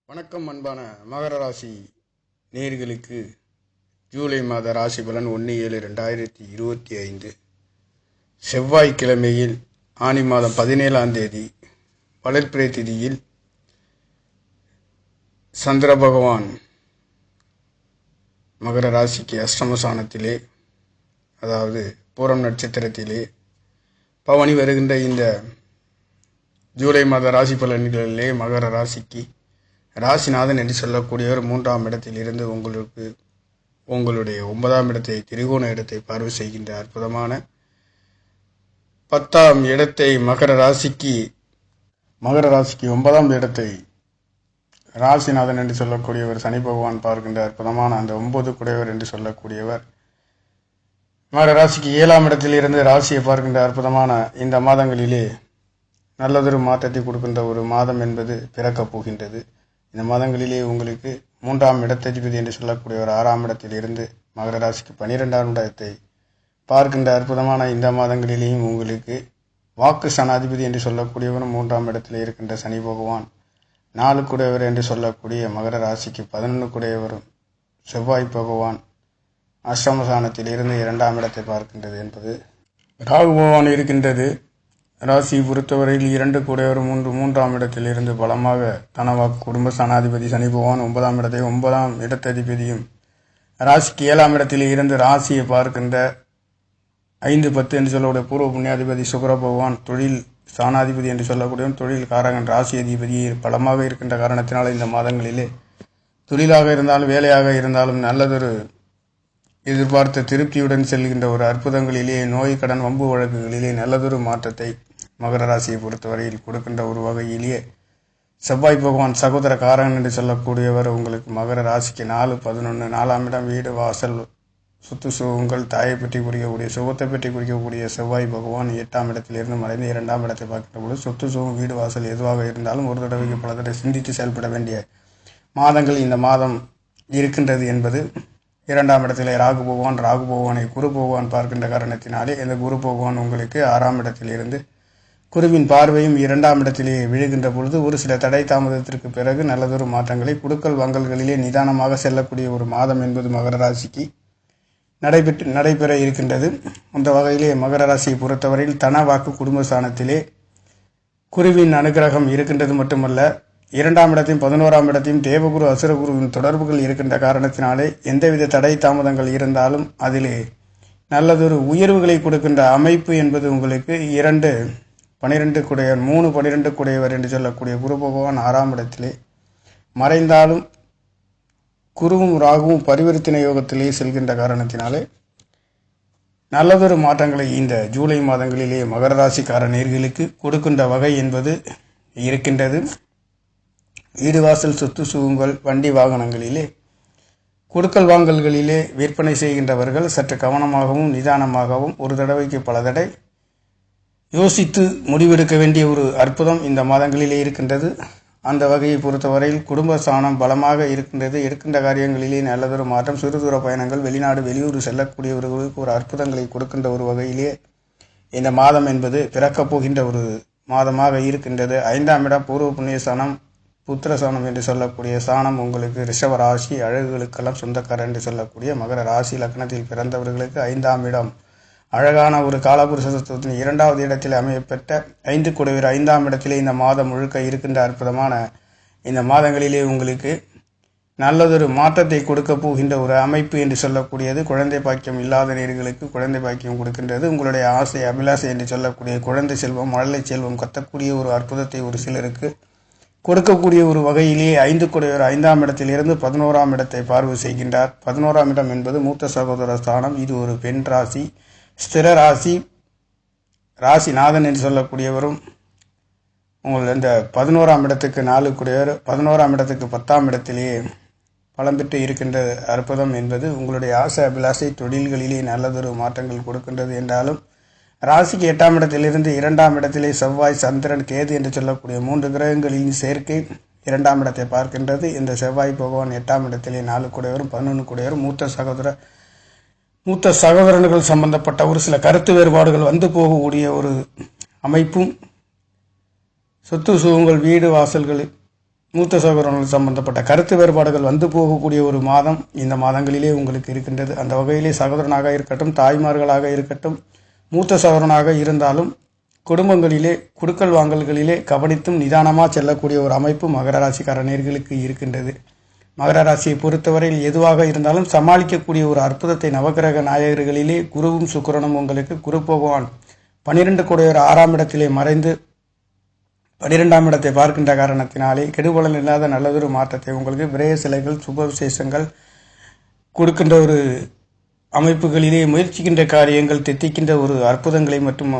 வணக்கம் அன்பான மகர ராசி நேயர்களுக்கு ஜூலை மாத ராசி பலன் 1/7/2025 செவ்வாய்க்கிழமையில் ஆனி மாதம் 17ஆம் தேதி வளர்பிறை திதியில் சந்திர பகவான் மகர ராசிக்கு அஷ்டமஸ்தானத்திலே, அதாவது பூரம் நட்சத்திரத்திலே பவனி வருகின்ற இந்த ஜூலை மாத ராசி பலன்களிலே மகர ராசிக்கு ராசிநாதன் என்று சொல்லக்கூடியவர் 3ஆம் இடத்தில் இருந்து உங்களுடைய 9ஆம் இடத்தை, திரிகோண இடத்தை பார்வை செய்கின்ற அற்புதமான 10ஆம் இடத்தை மகர ராசிக்கு 9ஆம் இடத்தை ராசிநாதன் என்று சொல்லக்கூடியவர் சனி பகவான் பார்க்கின்ற அற்புதமான அந்த 9 குடையவர் என்று சொல்லக்கூடியவர் மகர ராசிக்கு 7ஆம் இடத்தில் இருந்து ராசியை பார்க்கின்ற அற்புதமான இந்த மாதங்களிலே நல்லதொரு மாற்றத்தை கொடுக்கின்ற ஒரு மாதம் என்பது பிறக்கப் போகின்றது. இந்த மாதங்களிலே உங்களுக்கு 3ஆம் இடத்ததிபதி என்று சொல்லக்கூடியவர் 6ஆம் இடத்தில் இருந்து மகர ராசிக்கு 12ஆம் இடத்தை பார்க்கின்ற அற்புதமான இந்த மாதங்களிலேயும் உங்களுக்கு வாக்கு சனாதிபதி என்று சொல்லக்கூடியவரும் 3ஆம் இடத்தில் இருக்கின்ற சனி பகவான், 4 குடையவர் என்று சொல்லக்கூடிய மகர ராசிக்கு 11 குடையவரும் செவ்வாய் பகவான் அஷ்டமஸ்தானத்தில் இருந்து 2ஆம் இடத்தை பார்க்கின்றது என்பது. ராகு பகவான் இருக்கின்றது. ராசி பொறுத்தவரையில் 2 குடையவர் 3ஆம் இடத்தில் இருந்து பலமாக தனவாக்கு குடும்ப சனாதிபதி சனி பகவான் 9ஆம் இடத்தை 9ஆம் இடத்ததிபதியும் ராசிக்கு 7ஆம் இடத்தில் இருந்து ராசியை பார்க்கின்ற 5-10 என்று சொல்லக்கூடிய பூர்வ புண்ணியாதிபதி சுக்கிர பகவான் தொழில் ஸ்தானாதிபதி என்று சொல்லக்கூடிய தொழில் காரகன் ராசி அதிபதி பலமாக இருக்கின்ற காரணத்தினால் இந்த மாதங்களிலே தொழிலாக இருந்தாலும் வேலையாக இருந்தாலும் நல்லதொரு எதிர்பார்த்த திருப்தியுடன் செல்கின்ற ஒரு அற்புதங்களிலே, நோய் கடன் வம்பு வழக்குகளிலே நல்லதொரு மாற்றத்தை மகர ராசியை பொறுத்தவரையில் கொடுக்கின்ற ஒரு வகையிலேயே செவ்வாய் பகவான் சகோதர காரகன் என்று சொல்லக்கூடியவர் உங்களுக்கு மகர ராசிக்கு 4-11 4ஆம் இடம் வீடு வாசல் சொத்து சுகங்கள் தாயை பற்றி குறிக்கக்கூடிய சுகத்தை பற்றி குறிக்கக்கூடிய செவ்வாய் பகவான் 8ஆம் இடத்திலிருந்து மறைந்து 2ஆம் இடத்தை பார்க்கின்ற பொழுது சொத்து சுகம் வீடு வாசல் எதுவாக இருந்தாலும் ஒரு தடவைக்கு பல தடவை சிந்தித்து செயல்பட வேண்டிய மாதங்கள் இந்த மாதம் இருக்கின்றது என்பது. 2ஆம் இடத்திலே ராகு பகவானை குரு பகவான் பார்க்கின்ற காரணத்தினாலே இந்த குரு பகவான் உங்களுக்கு 6ஆம் இடத்தில் இருந்து குருவின் பார்வையும் 2ஆம் இடத்திலே விழுகின்ற பொழுது ஒரு சில தடை தாமதத்திற்கு பிறகு நல்லதொரு மாற்றங்களை குடுக்கல் வாங்கல்களிலே நிதானமாக செல்லக்கூடிய ஒரு மாதம் என்பது மகர ராசிக்கு நடைபெற இருக்கின்றது. அந்த வகையிலே மகர ராசியை பொறுத்தவரையில் தன வாக்கு குடும்பஸ்தானத்திலே குருவின் அனுகிரகம் இருக்கின்றது மட்டுமல்ல, 2ஆம் இடத்தையும் 11ஆம் இடத்தையும் தேவகுரு அசுரகுருவின் தொடர்புகள் இருக்கின்ற காரணத்தினாலே எந்தவித தடை தாமதங்கள் இருந்தாலும் அதிலே நல்லதொரு உயர்வுகளை கொடுக்கின்ற அமைப்பு என்பது உங்களுக்கு 12 குடையவர் 12 குடையவர் என்று சொல்லக்கூடிய குரு பகவான் 6ஆம் இடத்திலே மறைந்தாலும் குருவும் ராகுவும் பரிவர்த்தனை யோகத்திலே செல்கின்ற காரணத்தினாலே நல்லதொரு மாற்றங்களை இந்த ஜூலை மாதங்களிலே மகர ராசிக்கார நேயர்களுக்கு கொடுக்கின்ற வகை என்பது இருக்கின்றது. வீடு வாசல் சொத்து சுகங்கள் வண்டி வாகனங்களிலே கொடுக்கல் வாங்கல்களிலே விற்பனை செய்கின்றவர்கள் சற்று கவனமாகவும் நிதானமாகவும் ஒரு தடவைக்கு பல தடவை யோசித்து முடிவெடுக்க வேண்டிய ஒரு அற்புதம் இந்த மாதங்களிலே இருக்கின்றது. அந்த வகையை பொறுத்தவரையில் குடும்ப ஸ்தானம் பலமாக இருக்கின்றது. எடுக்கின்ற காரியங்களிலே நல்லதொரு மாற்றம், சிறு தூர பயணங்கள், வெளிநாடு வெளியூர் செல்லக்கூடியவர்களுக்கு ஒரு அற்புதங்களை கொடுக்கின்ற ஒரு வகையிலே இந்த மாதம் என்பது பிறக்கப் போகின்ற ஒரு மாதமாக இருக்கின்றது. 5ஆம் இடம் பூர்வ புண்ணிய ஸ்தானம் புத்திரஸ்தானம் என்று சொல்லக்கூடிய ஸ்தானம் உங்களுக்கு ரிஷப ராசி அழகுகளுக்கெல்லாம் சொந்தக்காரர் என்று சொல்லக்கூடிய மகர ராசி லக்னத்தில் பிறந்தவர்களுக்கு 5ஆம் இடம் அழகான ஒரு காலபுருஷ தத்துவத்தின் 2வது இடத்தில் அமையப்பெற்ற 5 குடையவர் 5ஆம் இடத்திலே இந்த மாதம் முழுக்க இருக்கின்ற அற்புதமான இந்த மாதங்களிலே உங்களுக்கு நல்லதொரு மாற்றத்தை கொடுக்க போகின்ற ஒரு அமைப்பு என்று சொல்லக்கூடியது. குழந்தை பாக்கியம் இல்லாத நேயர்களுக்கு குழந்தை பாக்கியம் கொடுக்கின்றது. உங்களுடைய ஆசை அபிலாசை என்று சொல்லக்கூடிய குழந்தை செல்வம் மழலை செல்வம் கத்தக்கூடிய ஒரு அற்புதத்தை ஒரு சிலருக்கு கொடுக்கக்கூடிய ஒரு வகையிலேயே 5 குடையவர் 5ஆம் இடத்திலிருந்து 11ஆம் இடத்தை பார்வை செய்கின்றார். 11ஆம் இடம் என்பது மூத்த சகோதர ஸ்தானம். இது ஒரு பெண் ராசி, ஸ்திர ராசி, ராசிநாதன் என்று சொல்லக்கூடியவரும் உங்கள் இந்த 11ஆம் இடத்துக்கு 4 குடையவர் 11ஆம் இடத்துக்கு 10ஆம் இடத்திலேயே பலம் பெற்று இருக்கின்ற அற்புதம் என்பது உங்களுடைய ஆசை அபிலாசை தொழில்களிலே நல்லதொரு மாற்றங்கள் கொடுக்கின்றது என்றாலும் ராசிக்கு 8ஆம் இடத்திலிருந்து 2ஆம் இடத்திலே செவ்வாய் சந்திரன் கேது என்று சொல்லக்கூடிய 3 கிரகங்களின் சேர்க்கை 2ஆம் இடத்தை பார்க்கின்றது. இந்த செவ்வாய் பகவான் 8ஆம் இடத்திலே 4 குடையவரும் 11 குடையவரும் மூத்த சகோதரர்கள் சம்பந்தப்பட்ட ஒரு சில கருத்து வேறுபாடுகள் வந்து போகக்கூடிய ஒரு அமைப்பும், சொத்து சுகங்கள் வீடு வாசல்கள் மூத்த சகோதரர்கள் சம்பந்தப்பட்ட கருத்து வேறுபாடுகள் வந்து போகக்கூடிய ஒரு மாதம் இந்த மாதங்களிலே உங்களுக்கு இருக்கின்றது. அந்த வகையிலே சகோதரனாக இருக்கட்டும், தாய்மார்களாக இருக்கட்டும், மூத்த சகோதரனாக இருந்தாலும் குடும்பங்களிலே குடுக்கல் வாங்கல்களிலே கவனித்தும் நிதானமாக செல்லக்கூடிய ஒரு அமைப்பு மகர ராசிக்கார நேயர்களுக்கு இருக்கின்றது. மகர ராசியை பொறுத்தவரையில் எதுவாக இருந்தாலும் சமாளிக்கக்கூடிய ஒரு அற்புதத்தை நவகிரக நாயகர்களிலே குருவும் சுக்கிரனும் உங்களுக்கு குரு பகவான் 12 கூடையோர் 6ஆம் இடத்திலே மறைந்து 12ஆம் இடத்தை பார்க்கின்ற காரணத்தினாலே கெடுபலன் இல்லாத நல்லதொரு மாற்றத்தை உங்களுக்கு விரய சிலைகள் சுப விசேஷங்கள் கொடுக்கின்ற ஒரு அமைப்புகளிலே முயற்சிக்கின்ற காரியங்கள் தித்திக்கின்ற ஒரு அற்புதங்களை மட்டும்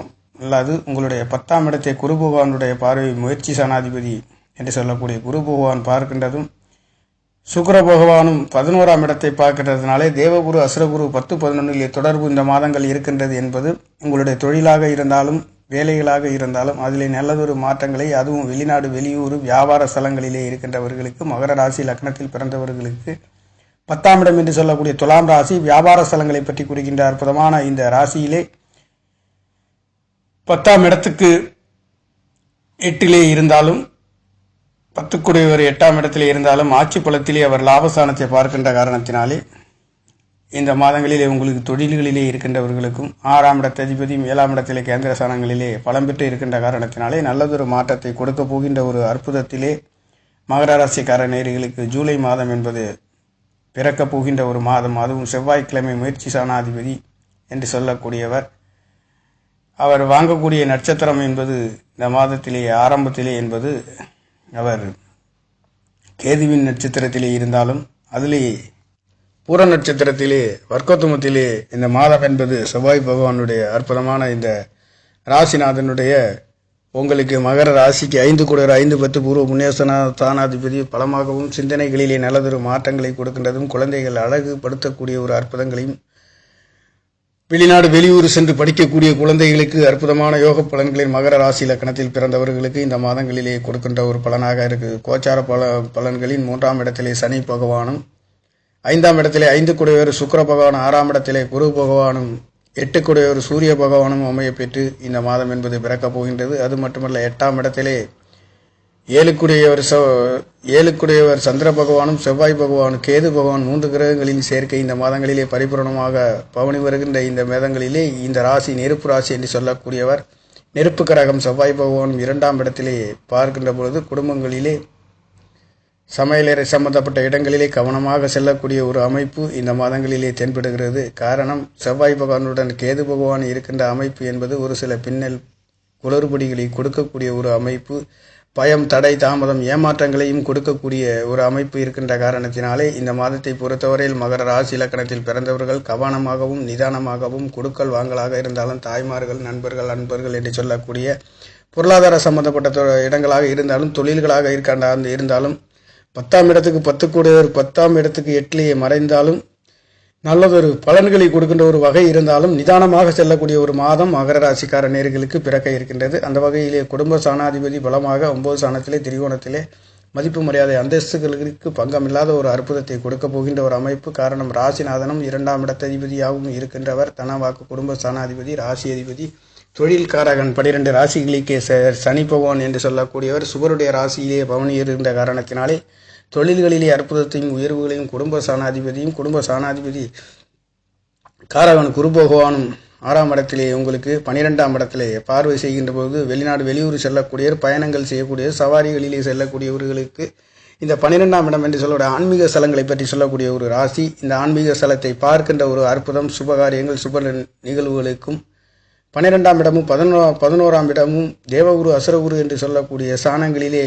அல்லாது உங்களுடைய 10ஆம் இடத்தை குரு பகவானுடைய பார்வை முயற்சி சனாதிபதி என்று சொல்லக்கூடிய குரு பகவான் பார்க்கின்றதும் சுக்கிர பகவானும் 11ஆம் இடத்தை பார்க்கின்றதுனாலே தேவகுரு அசுரகுரு 10-11 தொடர்பு இந்த மாதங்கள் இருக்கின்றது என்பது உங்களுடைய தொழிலாக இருந்தாலும் வேலைகளாக இருந்தாலும் அதிலே நல்லதொரு மாற்றங்களை, அதுவும் வெளிநாடு வெளியூர் வியாபார ஸ்தலங்களிலே இருக்கின்றவர்களுக்கு மகர ராசி லக்னத்தில் பிறந்தவர்களுக்கு 10ஆம் இடம் என்று சொல்லக்கூடிய துலாம் ராசி வியாபார ஸ்தலங்களை பற்றி குறிக்கின்ற அற்புதமான இந்த ராசியிலே 10ஆம் இடத்துக்கு 8லே இருந்தாலும் 10 8ஆம் இடத்திலே இருந்தாலும் ஆட்சி பலத்திலே அவர் லாபஸ்தானத்தை பார்க்கின்ற காரணத்தினாலே இந்த மாதங்களிலே உங்களுக்கு தொழில்களிலே இருக்கின்றவர்களுக்கும் 6ஆம் இடத்த அதிபதியும் 7ஆம் இடத்திலே கேந்திர ஸ்தானங்களிலே பலம் பெற்று இருக்கின்ற காரணத்தினாலே நல்லதொரு மாற்றத்தை கொடுக்க போகின்ற ஒரு அற்புதத்திலே மகர ராசிக்கார நேயர்களுக்கு ஜூலை மாதம் என்பது பிறக்கப் போகின்ற ஒரு மாதம். அதுவும் செவ்வாய்க்கிழமை முயற்சி சாணாதிபதி என்று சொல்லக்கூடியவர் அவர் வாங்கக்கூடிய நட்சத்திரம் என்பது இந்த மாதத்திலே ஆரம்பத்திலே என்பது அவர் கேதுவின் நட்சத்திரத்திலே இருந்தாலும் அதிலே பூர நட்சத்திரத்திலே வர்க்கோத்தமத்திலே இந்த மாதம் என்பது செவ்வாய் பகவானுடைய அற்புதமான இந்த ராசிநாதனுடைய உங்களுக்கு மகர ராசிக்கு 5 கூடையோர் 5-10 பூர்வ புண்ணியஸ்தானாதிபதி பலமாகவும் சிந்தனைகளிலே நல்லதொரு மாற்றங்களை கொடுக்கின்றதும் குழந்தைகள் அழகுபடுத்தக்கூடிய ஒரு அற்புதங்களையும் வெளிநாடு வெளியூர் சென்று படிக்கக்கூடிய குழந்தைகளுக்கு அற்புதமான யோக பலன்களின் மகர ராசி லக்கணத்தில் பிறந்தவர்களுக்கு இந்த மாதங்களிலே கொடுக்கின்ற ஒரு பலனாக இருக்குது. கோச்சார பலன்களின் 3ஆம் இடத்திலே சனி பகவானும் 5ஆம் இடத்திலே 5 கூடையோர் சுக்கிர பகவான் 6ஆம் இடத்திலே குரு பகவானும் 8 கூடையோர் சூரிய பகவானும் அமைய பெற்று இந்த மாதம் என்பது பிறக்கப் போகின்றது. அது மட்டுமல்ல 8ஆம் இடத்திலே 7 கூடையவர் சந்திர பகவானும் செவ்வாய் பகவான் கேது பகவான் 3 கிரகங்களின் சேர்க்கை இந்த மாதங்களிலே பரிபூரணமாக பவனி வருகின்ற இந்த மாதங்களிலே இந்த ராசி நெருப்பு ராசி என்று சொல்லக்கூடியவர் நெருப்பு கிரகம் செவ்வாய் பகவானும் 2ஆம் இடத்திலே பார்க்கின்ற பொழுது குடும்பங்களிலே சமையலறை சம்பந்தப்பட்ட இடங்களிலே கவனமாக செல்லக்கூடிய ஒரு அமைப்பு இந்த மாதங்களிலே தென்படுகிறது. காரணம் செவ்வாய் பகவானுடன் கேது பகவான் இருக்கின்ற அமைப்பு என்பது ஒரு சில பின்னல் குளறுபடிகளை கொடுக்கக்கூடிய ஒரு அமைப்பு, பயம் தடை தாமதம் ஏமாற்றங்களையும் கொடுக்கக்கூடிய ஒரு அமைப்பு இருக்கின்ற காரணத்தினாலே இந்த மாதத்தை பொறுத்தவரையில் மகர ராசி இலக்கணத்தில் பிறந்தவர்கள் கவனமாகவும் நிதானமாகவும் கொடுக்கல் வாங்கலாக இருந்தாலும் தாய்மார்கள் நண்பர்கள் என்று சொல்லக்கூடிய பொருளாதார சம்பந்தப்பட்ட இடங்களாக இருந்தாலும் தொழில்களாக இருந்தாலும் 10ஆம் இடத்துக்கு 10 கூடையோர் 10ஆம் இடத்துக்கு 8லேயே மறைந்தாலும் நல்லதொரு பலன்களை கொடுக்கின்ற ஒரு வகை இருந்தாலும் நிதானமாக செல்லக்கூடிய ஒரு மாதம் மகர ராசிக்கார நேயர்களுக்கு பிறக்க இருக்கின்றது. அந்த வகையிலே குடும்ப சாணாதிபதி பலமாக 9 சாணத்திலே திரிகோணத்திலே மதிப்பு மரியாதை அந்தஸ்துகளுக்கு பங்கமில்லாத ஒரு அற்புதத்தை கொடுக்க போகின்ற ஒரு அமைப்பு. காரணம் ராசிநாதனும் 2ஆம் இடத்ததிபதியாகவும் இருக்கின்றவர் தனவாக்கு குடும்ப சாணாதிபதி ராசி அதிபதி தொழில்காரகன் 12 ராசிகளுக்கே சனி பகவான் என்று சொல்லக்கூடியவர் சுவருடைய ராசியிலே பவனி இருந்த காரணத்தினாலே தொழில்களிலே அற்புதத்தையும் உயர்வுகளையும் குடும்ப சாணாதிபதி காரகன் குரு பகவானும் 6ஆம் இடத்திலே உங்களுக்கு 12ஆம் இடத்திலே பார்வை செய்கின்ற போது வெளிநாடு வெளியூர் செல்லக்கூடியவர் பயணங்கள் செய்யக்கூடிய சவாரிகளிலே செல்லக்கூடியவர்களுக்கு இந்த 12ஆம் இடம் என்று சொல்லக்கூடிய ஆன்மீக ஸ்தலங்களை பற்றி சொல்லக்கூடிய ஒரு ராசி. இந்த ஆன்மீக ஸ்தலத்தை பார்க்கின்ற ஒரு அற்புதம் சுபகாரியங்கள் சுப நிகழ்வுகளுக்கும் 12ஆம் இடமும் 11ஆம் இடமும் தேவகுரு அசுரகுரு என்று சொல்லக்கூடிய ஸ்தானங்களிலே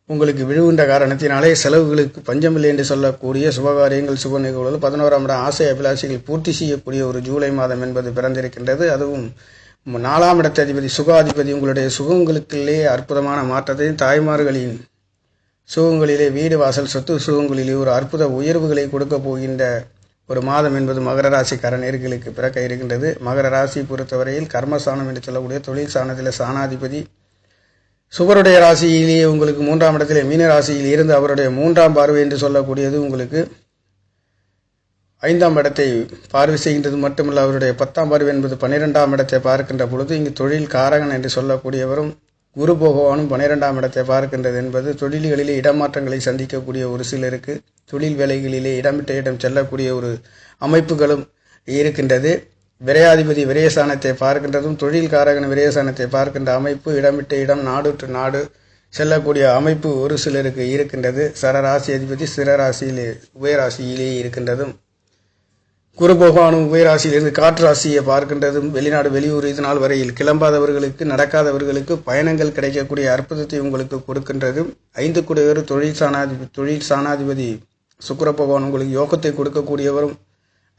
உங்களுக்கு விழுகின்ற காரணத்தினாலே செலவுகளுக்கு பஞ்சமில்லை என்று சொல்லக்கூடிய சுபகாரியங்கள் சுப நிகழ்வுகள் 11ஆம் இடம் ஆசை அபிலாஷைகள் பூர்த்தி செய்யக்கூடிய ஒரு ஜூலை மாதம் என்பது பிறந்திருக்கின்றது. அதுவும் 4ஆம் இடத்ததிபதி சுகாதிபதி உங்களுடைய சுகங்களுக்குள்ளே அற்புதமான மாற்றத்தையும் தாய்மார்களின் சுகங்களிலே வீடு வாசல் சொத்து சுகங்களிலே ஒரு அற்புத உயர்வுகளை கொடுக்க போகின்ற ஒரு மாதம் என்பது மகர ராசிக்கார நேயர்களுக்கு பிறக்க இருக்கின்றது. மகர ராசி பொறுத்தவரையில் கர்மஸ்தானம் என்று சொல்லக்கூடிய தொழில் ஸ்தானத்தில் சாணாதிபதி சுபருடைய ராசியிலேயே உங்களுக்கு 3ஆம் இடத்திலே மீன ராசியில் இருந்து அவருடைய 3ஆம் பார்வை என்று சொல்லக்கூடியது உங்களுக்கு 5ஆம் இடத்தை பார்வை செய்கின்றது மட்டுமல்ல அவருடைய 10ஆம் பார்வை என்பது 12ஆம் இடத்தை பார்க்கின்ற பொழுது இங்கு தொழில் காரகன் என்று சொல்லக்கூடியவரும் குரு பகவானும் 12ஆம் இடத்தை பார்க்கின்றது என்பது தொழில்களிலே இடமாற்றங்களை சந்திக்கக்கூடிய ஒரு சிலருக்கு தொழில் வேலைகளிலே இடமிட்ட இடம் செல்லக்கூடிய ஒரு அமைப்புகளும் இருக்கின்றது. விரையாதிபதி விரயஸ்தானத்தை பார்க்கின்றதும் தொழில்காரகன் விரயஸ்தானத்தை பார்க்கின்ற அமைப்பு இடமிட்ட இடம் நாடு நாடு செல்லக்கூடிய அமைப்பு ஒரு சிலருக்கு இருக்கின்றது. சரராசி அதிபதி சிறராசியிலே உபயராசியிலேயே இருக்கின்றதும் குரு பகவானும் உபயராசியிலிருந்து காற்று ராசியை பார்க்கின்றதும் வெளிநாடு வெளியூர் இது நாள் வரையில் கிளம்பாதவர்களுக்கு நடக்காதவர்களுக்கு பயணங்கள் கிடைக்கக்கூடிய அற்புதத்தை உங்களுக்கு கொடுக்கின்றதும் 5 குடையவர் தொழில் சாணாதிபதி சுக்கிர பகவான் உங்களுக்கு யோகத்தை கொடுக்கக்கூடியவரும்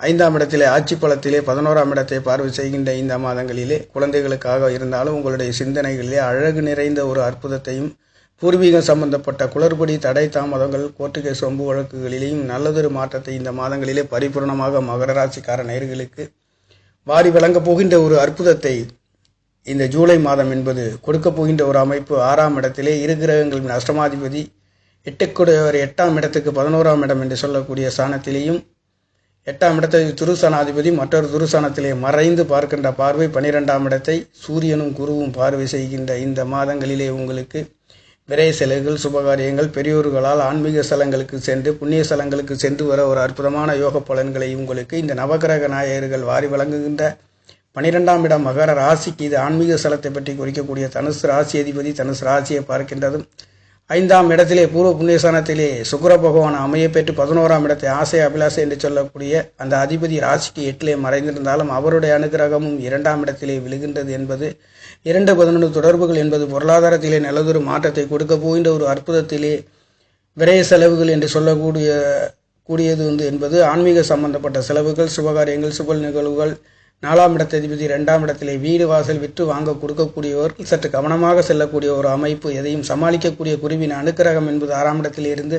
5ஆம் இடத்திலே ஆட்சி பலத்திலே 11ஆம் இடத்தை பார்வை செய்கின்ற இந்த மாதங்களிலே குழந்தைகளுக்காக இருந்தாலும் உங்களுடைய சிந்தனைகளிலே அழகு நிறைந்த ஒரு அற்புதத்தையும் பூர்வீகம் சம்பந்தப்பட்ட குளறுபடி தடை தாமதங்கள் கோர்ட்டு கேஸ் வம்பு வழக்குகளிலேயும் நல்லதொரு மாற்றத்தை இந்த மாதங்களிலே பரிபூர்ணமாக மகர ராசிக்கார நேயர்களுக்கு வாரி வழங்கப் போகின்ற ஒரு அற்புதத்தை இந்த ஜூலை மாதம் என்பது கொடுக்கப் போகின்ற ஒரு அமைப்பு. 6ஆம் இடத்திலே இரு கிரகங்களின் அஷ்டமாதிபதி 8ஆம் இடத்துக்கு 11ஆம் இடம் என்று சொல்லக்கூடிய ஸ்தானத்திலேயும் 8ஆம் இடத்தை துருசனாதிபதி மற்றொரு துருசனத்திலே மறைந்து பார்க்கின்ற பார்வை 12ஆம் இடத்தை சூரியனும் குருவும் பார்வை செய்கின்ற இந்த மாதங்களிலே உங்களுக்கு விரை செலவுகள் சுபகாரியங்கள் பெரியோர்களால் ஆன்மீக ஸ்தலங்களுக்கு சென்று புண்ணிய ஸ்தலங்களுக்கு சென்று வர ஒரு அற்புதமான யோக பலன்களை உங்களுக்கு இந்த நவகிரக நாயகர்கள் வாரி வழங்குகின்ற 12ஆம் இடம் மகர ராசிக்கு இது ஆன்மீக ஸ்தலத்தை பற்றி குறிக்கக்கூடிய தனுசு ராசி அதிபதி தனுசு ராசியை பார்க்கின்றதும் 5ஆம் இடத்திலே பூர்வ புண்ணியஸ்தானத்திலே சுக்கிர பகவான் அமைய பெற்று 11ஆம் இடத்தை ஆசை அபிலாசை என்று சொல்லக்கூடிய அந்த அதிபதி ராசிக்கு 8லே மறைந்திருந்தாலும் அவருடைய அனுகிரகமும் 2ஆம் இடத்திலே விழுகின்றது என்பது 2-11 தொடர்புகள் என்பது பொருளாதாரத்திலே நல்லதொரு மாற்றத்தை கொடுக்க போகின்ற ஒரு அற்புதத்திலே விரைய செலவுகள் என்று சொல்லக்கூடியது என்பது ஆன்மீக சம்பந்தப்பட்ட செலவுகள் சுபகாரியங்கள் சுப நிகழ்வுகள் 4ஆம் இடத்த அதிபதி 2ஆம் இடத்திலே வீடு வாசல் விற்று வாங்க கொடுக்கக்கூடியவர்கள் சற்று கவனமாக செல்லக்கூடிய ஒரு அமைப்பு எதையும் சமாளிக்கக்கூடிய குருவின் அனுக்கிரகம் என்பது 6ஆம் இடத்திலே இருந்து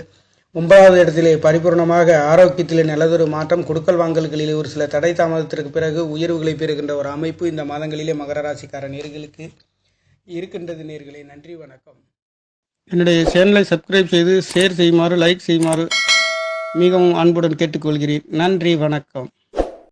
9வது இடத்திலே பரிபூர்ணமாக ஆரோக்கியத்திலே நல்லதொரு மாற்றம் கொடுக்கல் வாங்கல்களிலே ஒரு சில தடை தாமதத்திற்கு பிறகு உயர்வுகளை பெறுகின்ற ஒரு அமைப்பு இந்த மாதங்களிலே மகர ராசிக்கார நேயர்களுக்கு இருக்கின்றது. நேயர்களே, நன்றி, வணக்கம். என்னுடைய சேனலை சப்ஸ்கிரைப் செய்து ஷேர் செய்யுமாறு லைக் செய்யுமாறு மிகவும் அன்புடன் கேட்டுக்கொள்கிறேன். நன்றி, வணக்கம்.